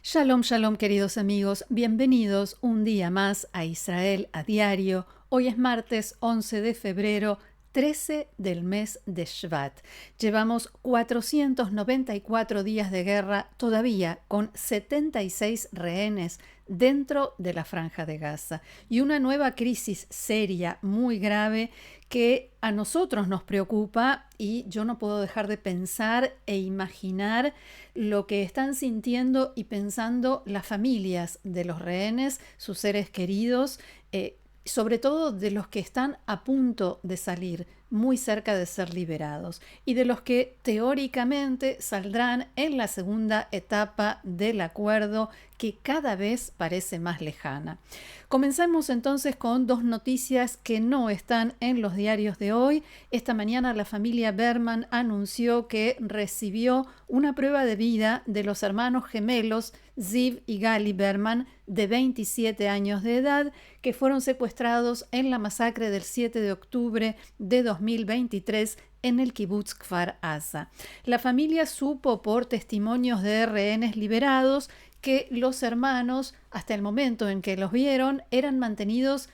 Shalom, shalom, queridos amigos. Bienvenidos un día más a Israel a Diario. Hoy es martes 11 de febrero, 13 del mes de Shvat. Llevamos 494 días de guerra, todavía con 76 rehenes dentro de la Franja de Gaza y una nueva crisis seria, muy grave, que a nosotros nos preocupa, y yo no puedo dejar de pensar e imaginar lo que están sintiendo y pensando las familias de los rehenes, sus seres queridos, sobre todo de los que están a punto de salir, muy cerca de ser liberados, y de los que teóricamente saldrán en la segunda etapa del acuerdo, que cada vez parece más lejana. Comenzamos entonces con dos noticias que no están en los diarios de hoy. Esta mañana la familia Berman anunció que recibió una prueba de vida de los hermanos gemelos Ziv y Gali Berman, de 27 años de edad, que fueron secuestrados en la masacre del 7 de octubre de 2023 en el kibutz Kfar Aza. La familia supo por testimonios de rehenes liberados que los hermanos, hasta el momento en que los vieron, eran mantenidos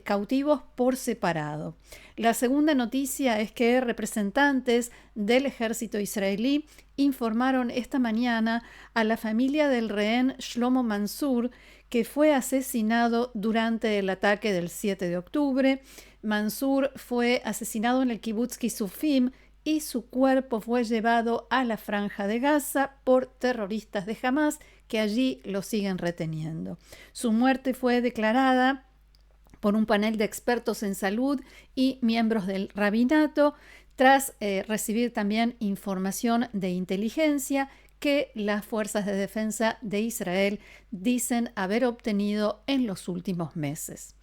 cautivos por separado. La segunda noticia es que representantes del ejército israelí informaron esta mañana a la familia del rehén Shlomo Mansur, que fue asesinado durante el ataque del 7 de octubre. Mansur fue asesinado en el kibutz Kisufim y su cuerpo fue llevado a la Franja de Gaza por terroristas de Hamas, que allí lo siguen reteniendo. Su muerte fue declarada por un panel de expertos en salud y miembros del rabinato, tras recibir también información de inteligencia que las fuerzas de defensa de Israel dicen haber obtenido en los últimos meses.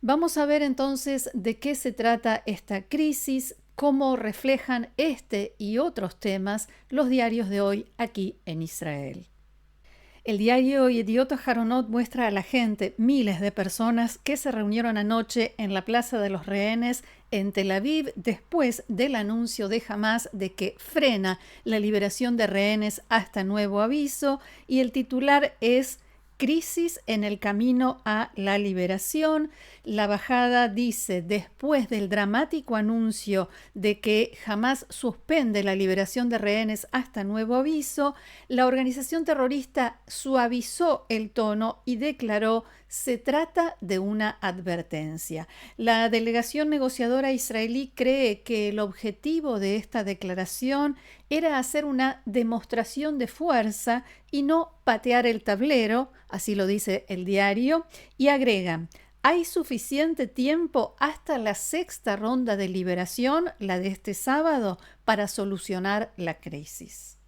Vamos a ver entonces de qué se trata esta crisis, cómo reflejan este y otros temas los diarios de hoy aquí en Israel. El diario Yediot Aharonot muestra a la gente, miles de personas que se reunieron anoche en la Plaza de los Rehenes en Tel Aviv después del anuncio de Hamas de que frena la liberación de rehenes hasta nuevo aviso, y el titular es Crisis en el camino a la liberación. La bajada dice: después del dramático anuncio de que Hamas suspende la liberación de rehenes hasta nuevo aviso, la organización terrorista suavizó el tono y declaró: se trata de una advertencia. La delegación negociadora israelí cree que el objetivo de esta declaración era hacer una demostración de fuerza y no patear el tablero, así lo dice el diario, y agrega: hay suficiente tiempo hasta la sexta ronda de liberación, la de este sábado, para solucionar la crisis.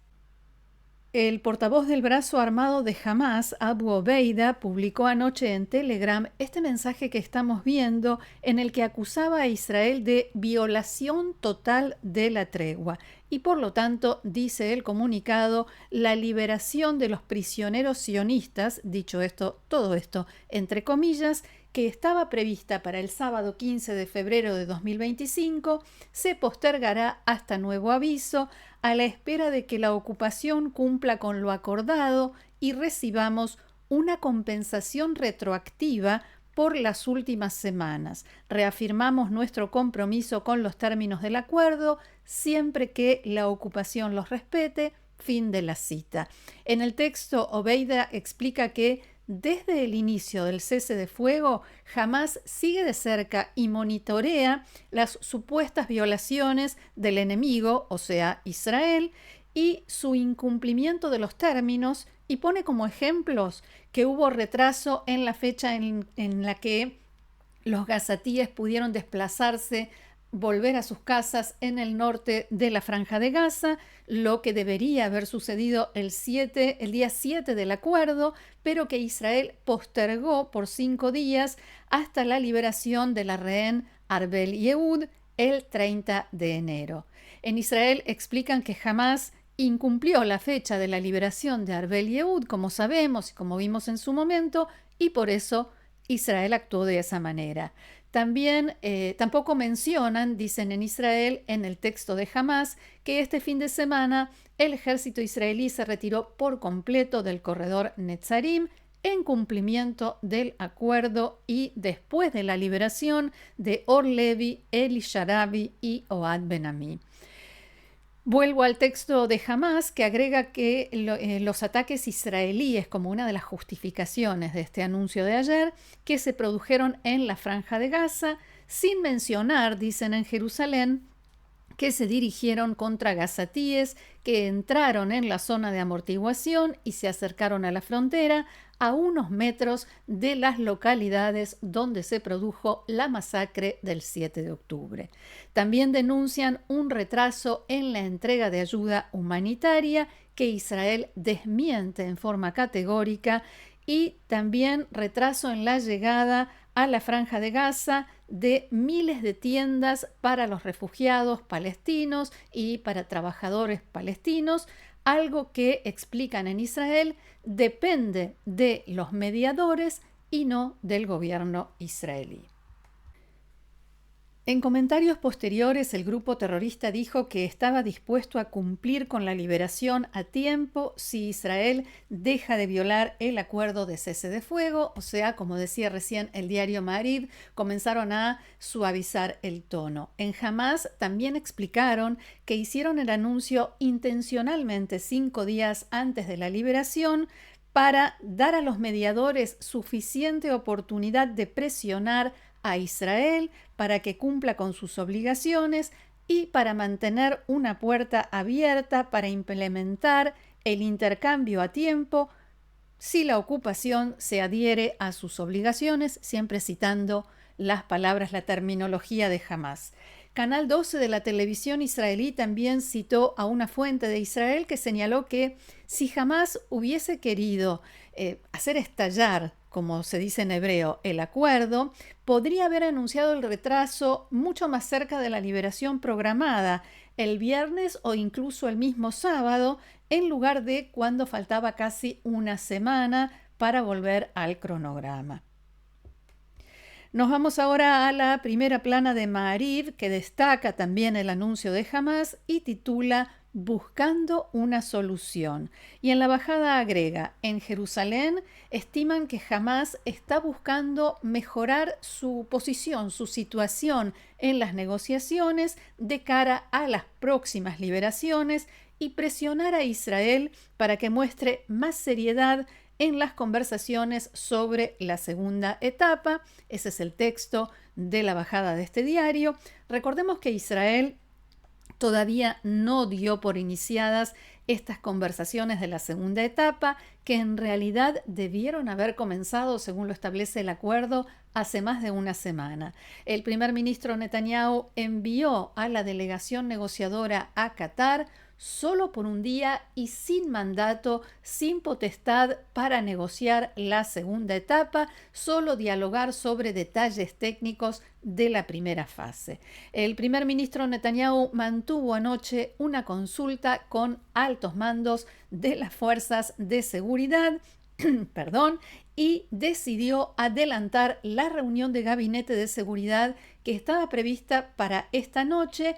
El portavoz del brazo armado de Hamas, Abu Obeida, publicó anoche en Telegram este mensaje que estamos viendo, en el que acusaba a Israel de violación total de la tregua y, por lo tanto, dice el comunicado, la liberación de los prisioneros sionistas, dicho esto, todo esto entre comillas, que estaba prevista para el sábado 15 de febrero de 2025, se postergará hasta nuevo aviso, a la espera de que la ocupación cumpla con lo acordado y recibamos una compensación retroactiva por las últimas semanas. Reafirmamos nuestro compromiso con los términos del acuerdo, siempre que la ocupación los respete. Fin de la cita. En el texto, Obeida explica que desde el inicio del cese de fuego, Hamas sigue de cerca y monitorea las supuestas violaciones del enemigo, o sea, Israel, y su incumplimiento de los términos, y pone como ejemplos que hubo retraso en la fecha en la que los gazatíes pudieron desplazarse, volver a sus casas en el norte de la Franja de Gaza, lo que debería haber sucedido el día 7 del acuerdo, pero que Israel postergó por 5 días hasta la liberación de la rehén Arbel Yehud el 30 de enero. En Israel explican que Hamas incumplió la fecha de la liberación de Arbel Yehud, como sabemos y como vimos en su momento, y por eso Israel actuó de esa manera. También tampoco mencionan, dicen en Israel, en el texto de Hamás, que este fin de semana el ejército israelí se retiró por completo del corredor Netzarim en cumplimiento del acuerdo y después de la liberación de Or Levi, Eli Sharabi y Ohad Ben-Ami. Vuelvo al texto de Hamás, que agrega que los ataques israelíes, como una de las justificaciones de este anuncio de ayer, que se produjeron en la Franja de Gaza, sin mencionar, dicen en Jerusalén, que se dirigieron contra gazatíes que entraron en la zona de amortiguación y se acercaron a la frontera a unos metros de las localidades donde se produjo la masacre del 7 de octubre. También denuncian un retraso en la entrega de ayuda humanitaria que Israel desmiente en forma categórica y también retraso en la llegada a la Franja de Gaza de miles de tiendas para los refugiados palestinos y para trabajadores palestinos, algo que explican en Israel depende de los mediadores y no del gobierno israelí. En comentarios posteriores, el grupo terrorista dijo que estaba dispuesto a cumplir con la liberación a tiempo si Israel deja de violar el acuerdo de cese de fuego, o sea, como decía recién el diario Ma'ariv, comenzaron a suavizar el tono. En Hamás también explicaron que hicieron el anuncio intencionalmente 5 días antes de la liberación para dar a los mediadores suficiente oportunidad de presionar a Israel para que cumpla con sus obligaciones y para mantener una puerta abierta para implementar el intercambio a tiempo si la ocupación se adhiere a sus obligaciones, siempre citando las palabras, la terminología de Hamás. Canal 12 de la televisión israelí también citó a una fuente de Israel que señaló que si Hamás hubiese querido hacer estallar, como se dice en hebreo, el acuerdo, podría haber anunciado el retraso mucho más cerca de la liberación programada, el viernes o incluso el mismo sábado, en lugar de cuando faltaba casi una semana para volver al cronograma. Nos vamos ahora a la primera plana de Ma'ariv, que destaca también el anuncio de Hamás y titula Buscando una solución. Y en la bajada agrega, en Jerusalén estiman que Hamás está buscando mejorar su posición, su situación en las negociaciones de cara a las próximas liberaciones y presionar a Israel para que muestre más seriedad en las conversaciones sobre la segunda etapa. Ese es el texto de la bajada de este diario. Recordemos que Israel todavía no dio por iniciadas estas conversaciones de la segunda etapa, que en realidad debieron haber comenzado, según lo establece el acuerdo, hace más de una semana. El primer ministro Netanyahu envió a la delegación negociadora a Qatar solo por un día y sin mandato, sin potestad para negociar la segunda etapa, solo dialogar sobre detalles técnicos de la primera fase. El primer ministro Netanyahu mantuvo anoche una consulta con altos mandos de las fuerzas de seguridad, y decidió adelantar la reunión de gabinete de seguridad que estaba prevista para esta noche,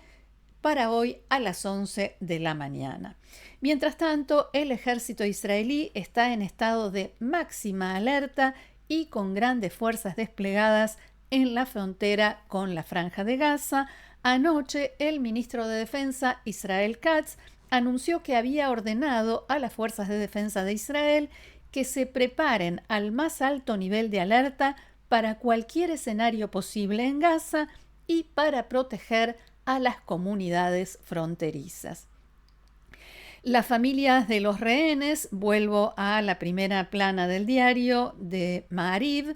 para hoy a las 11 de la mañana. Mientras tanto, el ejército israelí está en estado de máxima alerta y con grandes fuerzas desplegadas en la frontera con la Franja de Gaza. Anoche, el ministro de Defensa, Israel Katz, anunció que había ordenado a las fuerzas de defensa de Israel que se preparen al más alto nivel de alerta para cualquier escenario posible en Gaza y para proteger a las comunidades fronterizas. Las familias de los rehenes, vuelvo a la primera plana del diario de Ma'ariv,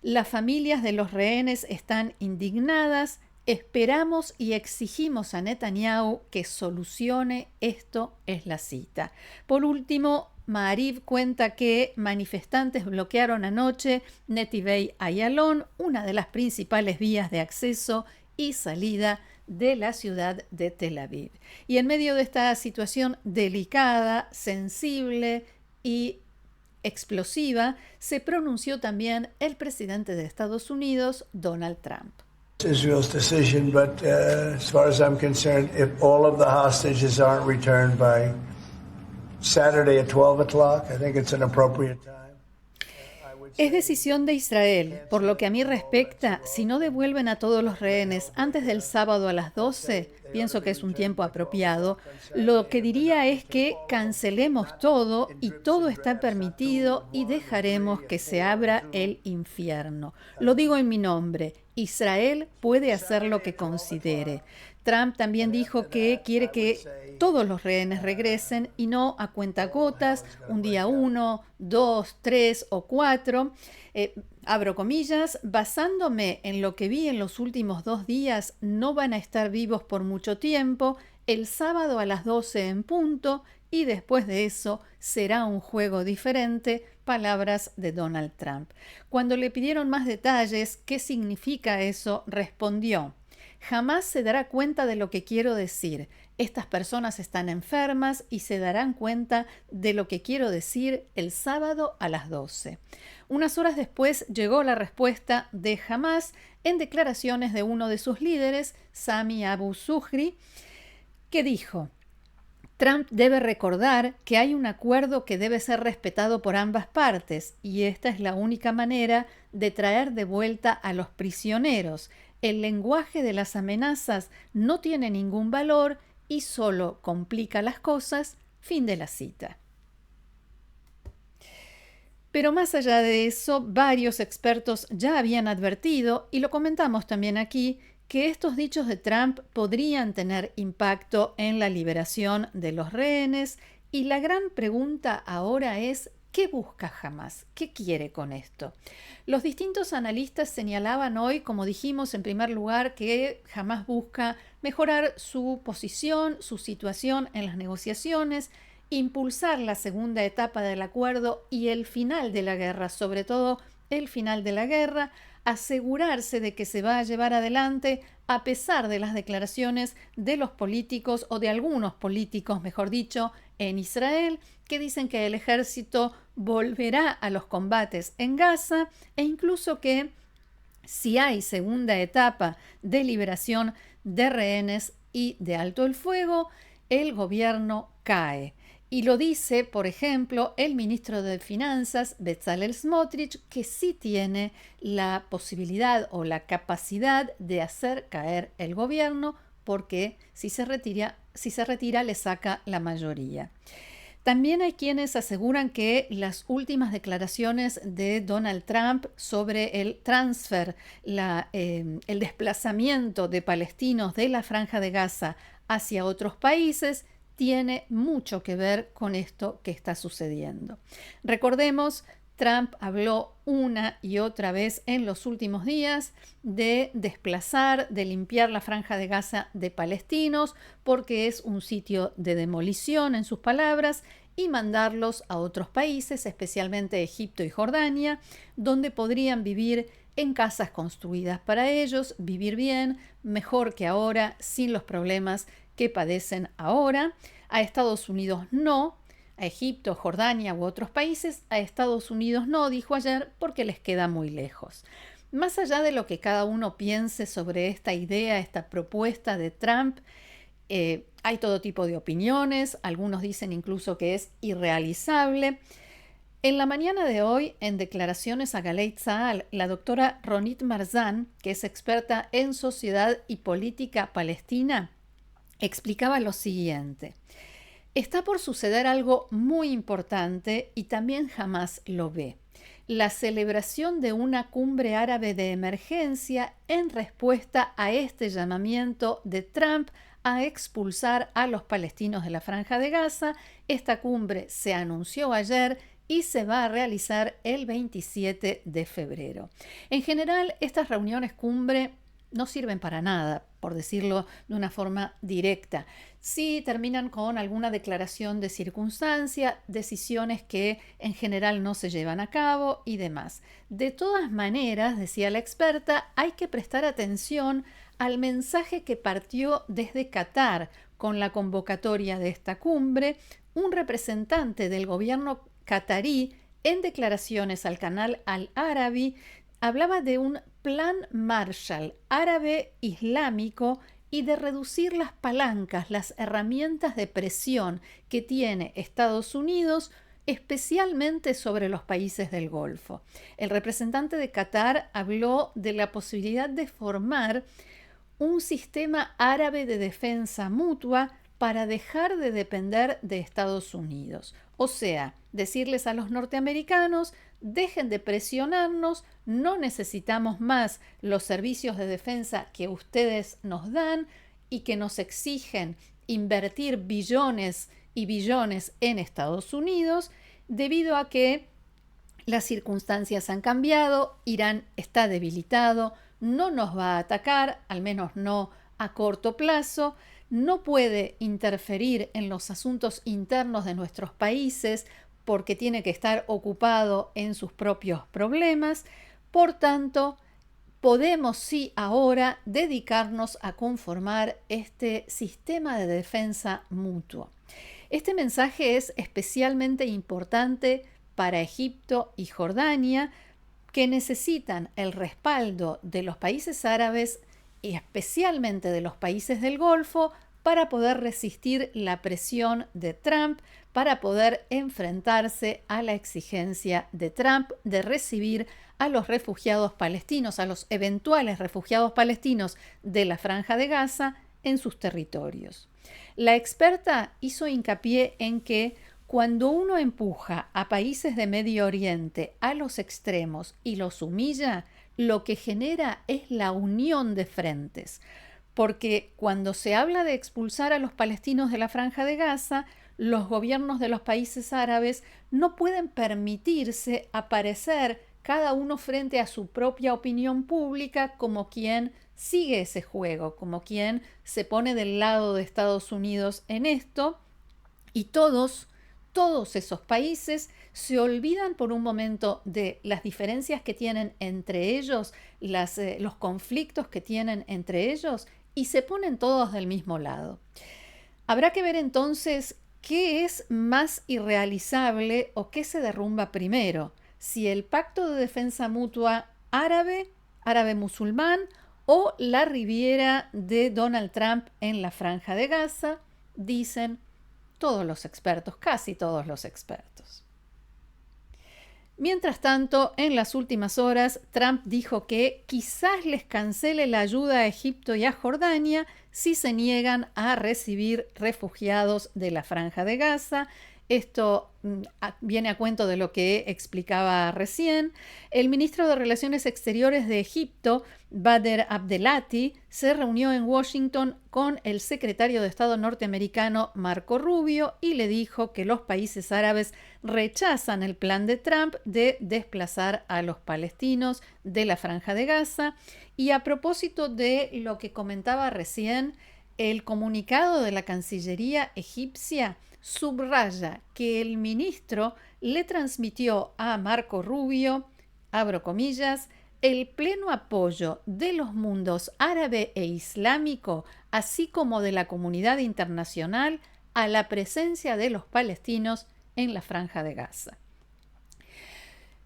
las familias de los rehenes están indignadas. Esperamos y exigimos a Netanyahu que solucione esto, es la cita. Por último, Ma'ariv cuenta que manifestantes bloquearon anoche Netivei Ayalon, una de las principales vías de acceso y salida de la ciudad de Tel Aviv. Y en medio de esta situación delicada, sensible y explosiva, se pronunció también el presidente de Estados Unidos, Donald Trump. Israel's decision, but as far as I'm concerned, if all of the hostages aren't returned by Saturday at 12 o'clock, I think it's an appropriate time. Es decisión de Israel. Por lo que a mí respecta, si no devuelven a todos los rehenes antes del sábado a las 12, pienso que es un tiempo apropiado. Lo que diría es que cancelemos todo y todo está permitido y dejaremos que se abra el infierno. Lo digo en mi nombre. Israel puede hacer lo que considere. Trump también dijo que quiere que todos los rehenes regresen y no a cuentagotas, un día 1, 2, 3 o 4. Abro comillas, basándome en lo que vi en los últimos 2 días, no van a estar vivos por mucho tiempo, el sábado a las 12 en punto y después de eso será un juego diferente, palabras de Donald Trump. Cuando le pidieron más detalles, ¿qué significa eso?, respondió: jamás se dará cuenta de lo que quiero decir. Estas personas están enfermas y se darán cuenta de lo que quiero decir el sábado a las 12. Unas horas después llegó la respuesta de Hamás en declaraciones de uno de sus líderes, Sami Abu Zuhri, que dijo: Trump debe recordar que hay un acuerdo que debe ser respetado por ambas partes y esta es la única manera de traer de vuelta a los prisioneros. El lenguaje de las amenazas no tiene ningún valor y solo complica las cosas. Fin de la cita. Pero más allá de eso, varios expertos ya habían advertido, y lo comentamos también aquí, que estos dichos de Trump podrían tener impacto en la liberación de los rehenes, y la gran pregunta ahora es: ¿qué busca Hamás? ¿Qué quiere con esto? Los distintos analistas señalaban hoy, como dijimos, en primer lugar, que Hamás busca mejorar su posición, su situación en las negociaciones, impulsar la segunda etapa del acuerdo y el final de la guerra, sobre todo el final de la guerra, asegurarse de que se va a llevar adelante a pesar de las declaraciones de los políticos, o de algunos políticos, mejor dicho, en Israel, que dicen que el ejército volverá a los combates en Gaza e incluso que si hay segunda etapa de liberación de rehenes y de alto el fuego, el gobierno cae. Y lo dice, por ejemplo, el ministro de Finanzas, Bezalel Smotrich, que sí tiene la posibilidad o la capacidad de hacer caer el gobierno, porque si se retira le saca la mayoría. También hay quienes aseguran que las últimas declaraciones de Donald Trump sobre el transfer, el desplazamiento de palestinos de la Franja de Gaza hacia otros países, tiene mucho que ver con esto que está sucediendo. Recordemos, Trump habló una y otra vez en los últimos días de desplazar, de limpiar la Franja de Gaza de palestinos, porque es un sitio de demolición, en sus palabras, y mandarlos a otros países, especialmente Egipto y Jordania, donde podrían vivir en casas construidas para ellos, vivir bien, mejor que ahora, sin los problemas que padecen ahora. A Estados Unidos no, a Egipto, Jordania u otros países, a Estados Unidos no, dijo ayer, porque les queda muy lejos. Más allá de lo que cada uno piense sobre esta idea, esta propuesta de Trump, hay todo tipo de opiniones, algunos dicen incluso que es irrealizable. En la mañana de hoy, en declaraciones a Galei Tzahal, la doctora Ronit Marzan, que es experta en sociedad y política palestina, explicaba lo siguiente: está por suceder algo muy importante y también Hamás lo ve. La celebración de una cumbre árabe de emergencia en respuesta a este llamamiento de Trump a expulsar a los palestinos de la Franja de Gaza. Esta cumbre se anunció ayer y se va a realizar el 27 de febrero. En general, estas reuniones cumbre no sirven para nada, por decirlo de una forma directa. Sí terminan con alguna declaración de circunstancia, decisiones que en general no se llevan a cabo y demás. De todas maneras, decía la experta, hay que prestar atención al mensaje que partió desde Qatar con la convocatoria de esta cumbre. Un representante del gobierno qatarí, en declaraciones al canal Al Arabi, hablaba de un plan Marshall árabe islámico y de reducir las palancas, las herramientas de presión que tiene Estados Unidos, especialmente sobre los países del Golfo. El representante de Qatar habló de la posibilidad de formar un sistema árabe de defensa mutua para dejar de depender de Estados Unidos. O sea, decirles a los norteamericanos: dejen de presionarnos, no necesitamos más los servicios de defensa que ustedes nos dan y que nos exigen invertir billones y billones en Estados Unidos, debido a que las circunstancias han cambiado, Irán está debilitado, no nos va a atacar, al menos no a corto plazo, no puede interferir en los asuntos internos de nuestros países porque tiene que estar ocupado en sus propios problemas. Por tanto, podemos sí ahora dedicarnos a conformar este sistema de defensa mutuo. Este mensaje es especialmente importante para Egipto y Jordania, que necesitan el respaldo de los países árabes y especialmente de los países del Golfo para poder resistir la presión de Trump, para poder enfrentarse a la exigencia de Trump de recibir a los refugiados palestinos, a los eventuales refugiados palestinos de la Franja de Gaza en sus territorios. La experta hizo hincapié en que cuando uno empuja a países de Medio Oriente a los extremos y los humilla, lo que genera es la unión de frentes. Porque cuando se habla de expulsar a los palestinos de la Franja de Gaza, los gobiernos de los países árabes no pueden permitirse aparecer cada uno frente a su propia opinión pública como quien sigue ese juego, como quien se pone del lado de Estados Unidos en esto, y todos esos países se olvidan por un momento de las diferencias que tienen entre ellos, los conflictos que tienen entre ellos, y se ponen todos del mismo lado. Habrá que ver entonces qué es más irrealizable o qué se derrumba primero, si el pacto de defensa mutua árabe-musulmán o la Riviera de Donald Trump en la Franja de Gaza, dicen todos los expertos, casi todos los expertos. Mientras tanto, en las últimas horas, Trump dijo que quizás les cancele la ayuda a Egipto y a Jordania si se niegan a recibir refugiados de la Franja de Gaza. Esto viene a cuento de lo que explicaba recién. El ministro de Relaciones Exteriores de Egipto, Badr Abdelati, se reunió en Washington con el secretario de Estado norteamericano Marco Rubio y le dijo que los países árabes rechazan el plan de Trump de desplazar a los palestinos de la Franja de Gaza. Y a propósito de lo que comentaba recién, el comunicado de la Cancillería egipcia subraya que el ministro le transmitió a Marco Rubio, abro comillas, el pleno apoyo de los mundos árabe e islámico, así como de la comunidad internacional, a la presencia de los palestinos en la Franja de Gaza.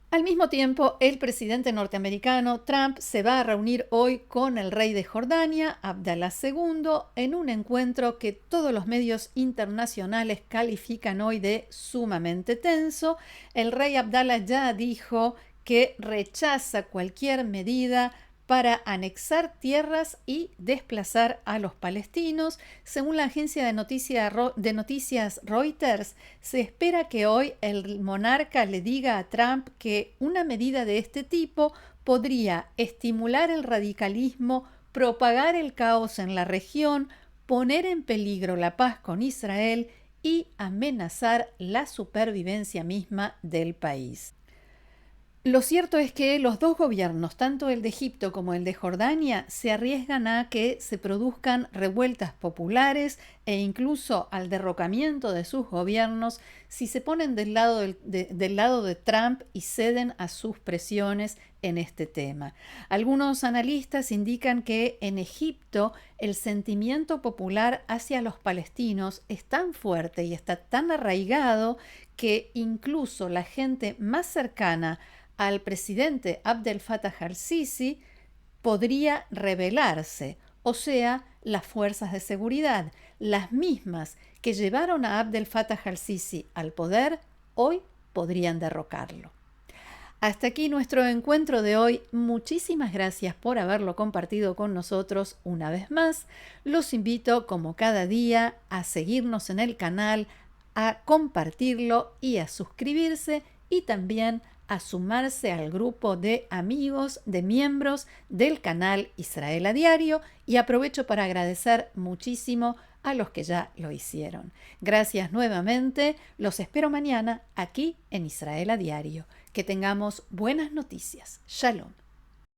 Al mismo tiempo, el presidente norteamericano Trump se va a reunir hoy con el rey de Jordania, Abdalá II, en un encuentro que todos los medios internacionales califican hoy de sumamente tenso. El rey Abdalá ya dijo que rechaza cualquier medida para anexar tierras y desplazar a los palestinos. Según la agencia de noticias Reuters, se espera que hoy el monarca le diga a Trump que una medida de este tipo podría estimular el radicalismo, propagar el caos en la región, poner en peligro la paz con Israel y amenazar la supervivencia misma del país. Lo cierto es que los dos gobiernos, tanto el de Egipto como el de Jordania, se arriesgan a que se produzcan revueltas populares e incluso al derrocamiento de sus gobiernos si se ponen del lado de Trump y ceden a sus presiones en este tema. Algunos analistas indican que en Egipto el sentimiento popular hacia los palestinos es tan fuerte y está tan arraigado que incluso la gente más cercana al presidente Abdel Fattah al-Sisi podría rebelarse, o sea, las fuerzas de seguridad, las mismas que llevaron a Abdel Fattah al-Sisi al poder, hoy podrían derrocarlo. Hasta aquí nuestro encuentro de hoy. Muchísimas gracias por haberlo compartido con nosotros una vez más. Los invito, como cada día, a seguirnos en el canal, a compartirlo y a suscribirse y también a sumarse al grupo de amigos, de miembros del canal Israel a Diario, y aprovecho para agradecer muchísimo a los que ya lo hicieron. Gracias nuevamente, los espero mañana aquí en Israel a Diario. Que tengamos buenas noticias. Shalom.